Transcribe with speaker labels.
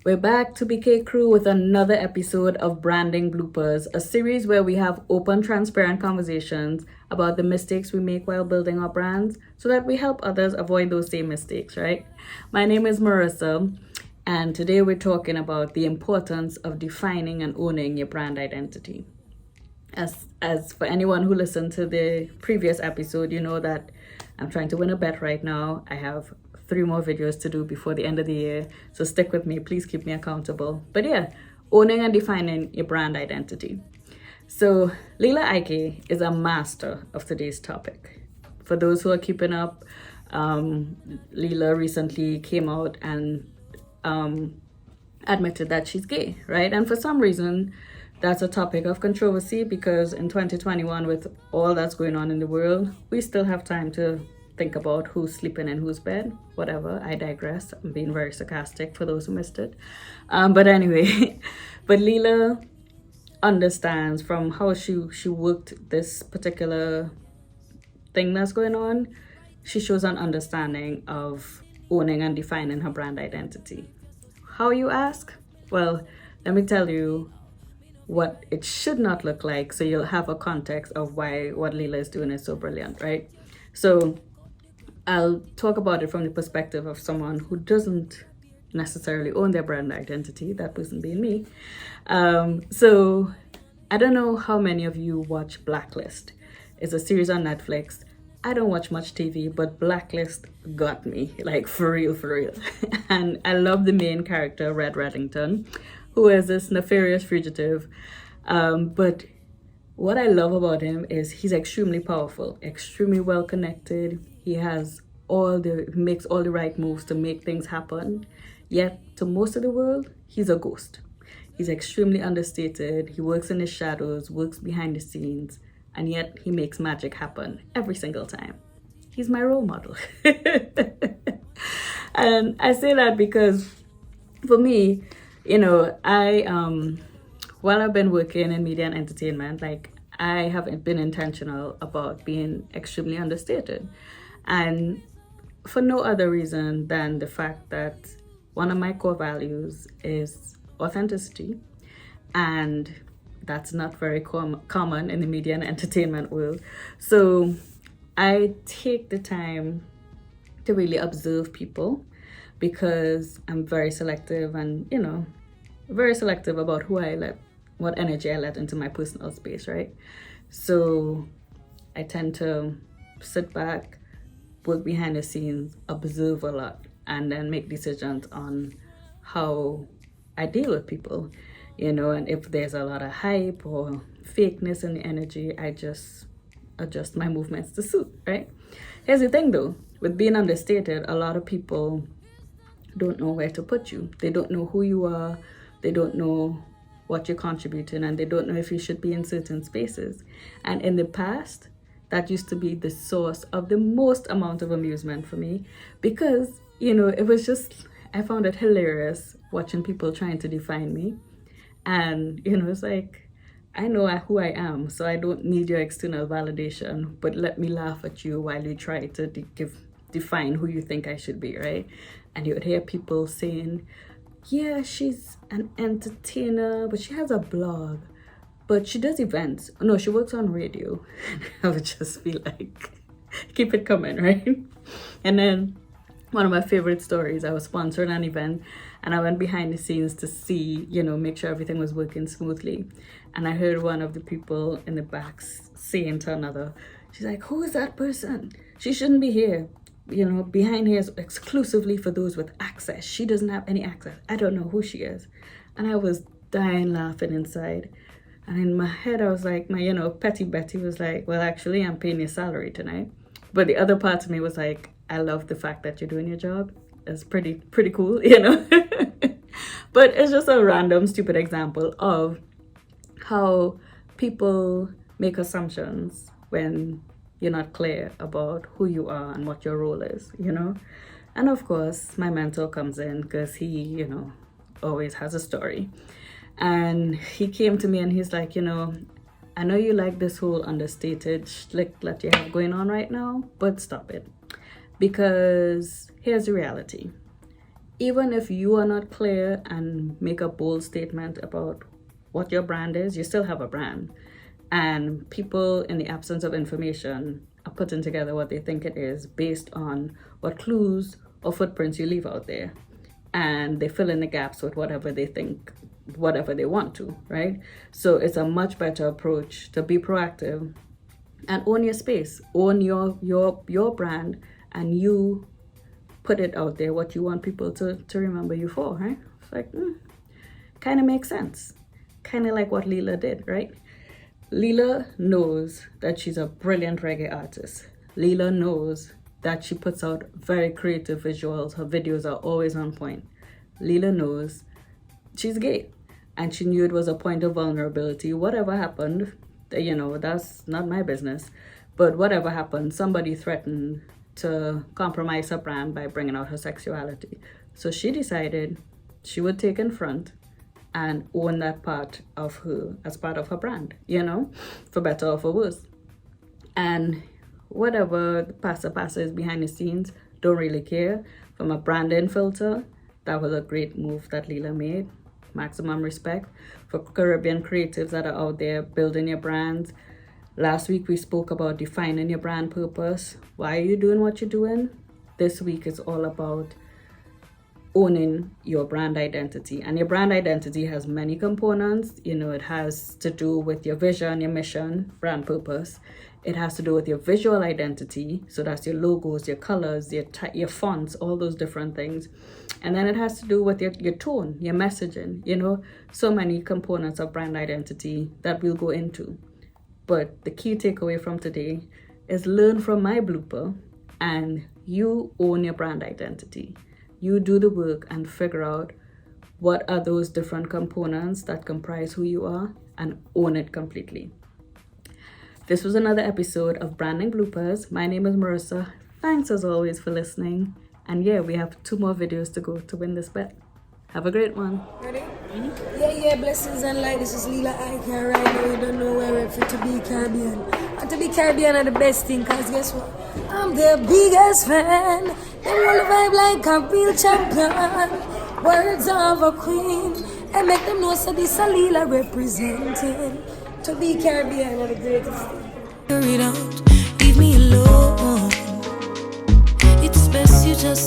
Speaker 1: We're back to BK Crew with another episode of Branding Bloopers, a series where we have open, transparent conversations about the mistakes we make while building our brands so that we help others avoid those same mistakes, right? My name is Marissa, and today we're talking about the importance of defining and owning your brand identity. As for anyone who listened to the previous episode, you know that I'm trying to win a bet right now. I have 3 more videos to do before the end of the year, so stick with me. Please keep me accountable. But yeah, owning and defining your brand identity. So Leela Ike is a master of today's topic. For those who are keeping up, Leela recently came out and admitted that she's gay, right? And for some reason, that's a topic of controversy because in 2021, with all that's going on in the world, we still have time to think about who's sleeping in whose bed. Whatever, I digress. I'm being very sarcastic for those who missed it. But anyway, but Leela understands from how she worked this particular thing that's going on. She shows an understanding of owning and defining her brand identity. How, you ask? Well, let me tell you what it should not look like so you'll have a context of why what Leela is doing is so brilliant, right? So I'll talk about it from the perspective of someone who doesn't necessarily own their brand identity, that person being me. So I don't know how many of you watch Blacklist. It's a series on Netflix. I don't watch much TV, but Blacklist got me, like for real, for real. And I love the main character, Red Reddington, who is this nefarious fugitive. But what I love about him is he's extremely powerful, extremely well connected. He makes all the right moves to make things happen. Yet to most of the world, he's a ghost. He's extremely understated. He works in the shadows, works behind the scenes, and yet he makes magic happen every single time. He's my role model. And I say that because for me, you know, while I've been working in media and entertainment, like I have been intentional about being extremely understated. And for no other reason than the fact that one of my core values is authenticity. And that's not very common in the media and entertainment world. So I take the time to really observe people because I'm very selective and, you know, very selective about what energy I let into my personal space, right? So I tend to sit back, work behind the scenes, observe a lot, and then make decisions on how I deal with people, you know, and if there's a lot of hype or fakeness in the energy, I just adjust my movements to suit, right? Here's the thing though, with being understated, a lot of people don't know where to put you. They don't know who you are, they don't know what you're contributing, and they don't know if you should be in certain spaces. And in the past, that used to be the source of the most amount of amusement for me because, you know, it was just, I found it hilarious watching people trying to define me. And, you know, it's like, I know who I am, so I don't need your external validation, but let me laugh at you while you try to define who you think I should be, right? And you would hear people saying, yeah, she's an entertainer, but she has a blog. But she does events. No, she works on radio. I would just be like, keep it coming, right? And then one of my favorite stories, I was sponsoring an event and I went behind the scenes to see, you know, make sure everything was working smoothly. And I heard one of the people in the back saying to another, she's like, who is that person? She shouldn't be here. You know, behind here is exclusively for those with access. She doesn't have any access. I don't know who she is. And I was dying laughing inside. And in my head, I was like, petty Betty was like, well, actually, I'm paying your salary tonight. But the other part of me was like, I love the fact that you're doing your job. It's pretty cool, you know? But it's just a random, stupid example of how people make assumptions when you're not clear about who you are and what your role is, you know? And of course, my mentor comes in because he, you know, always has a story. And he came to me and he's like, you know, I know you like this whole understated schlick that you have going on right now, but stop it. Because here's the reality. even if you are not clear and make a bold statement about what your brand is, you still have a brand. And people, in the absence of information, are putting together what they think it is based on what clues or footprints you leave out there. And they fill in the gaps with whatever they think, whatever they want to, right? So it's a much better approach to be proactive and own your space, own your brand, and you put it out there what you want people to remember you for, right? It's like, kind of makes sense. Kind of like what Leela did, right? Leela knows that she's a brilliant reggae artist. Leela knows that she puts out very creative visuals. Her videos are always on point. Leela knows she's gay, and she knew it was a point of vulnerability. Whatever happened, that's not my business. But whatever happened, somebody threatened to compromise her brand by bringing out her sexuality. So she decided she would take in front and own that part of her as part of her brand, for better or for worse. And whatever the passer is behind the scenes, don't really care. From a branding filter, that was a great move that Leela made. Maximum respect for Caribbean creatives that are out there building your brands. Last week we spoke about defining your brand purpose. Why are you doing what you're doing? This week is all about owning your brand identity. And your brand identity has many components. It has to do with your vision, your mission, brand purpose. It has to do with your visual identity. So that's your logos, your colors, your fonts, all those different things. And then it has to do with your tone, your messaging, so many components of brand identity that we'll go into. But the key takeaway from today is learn from my blooper and you own your brand identity. You do the work and figure out what are those different components that comprise who you are and own it completely. This was another episode of Branding Bloopers. My name is Marissa. Thanks as always for listening. And yeah, we have 2 more videos to go to win this bet. Have a great one.
Speaker 2: Ready? Mm-hmm. Yeah, blessings and light. This is Leela. I can right now. You don't know where we're fit to be Caribbean. And to be Caribbean are the best thing, cause guess what? I'm their biggest fan. They wanna vibe like a real champion. Words of a queen. And make them know so this is Leela representing. To be Caribbean are the greatest thing. Leave me alone. It's best you just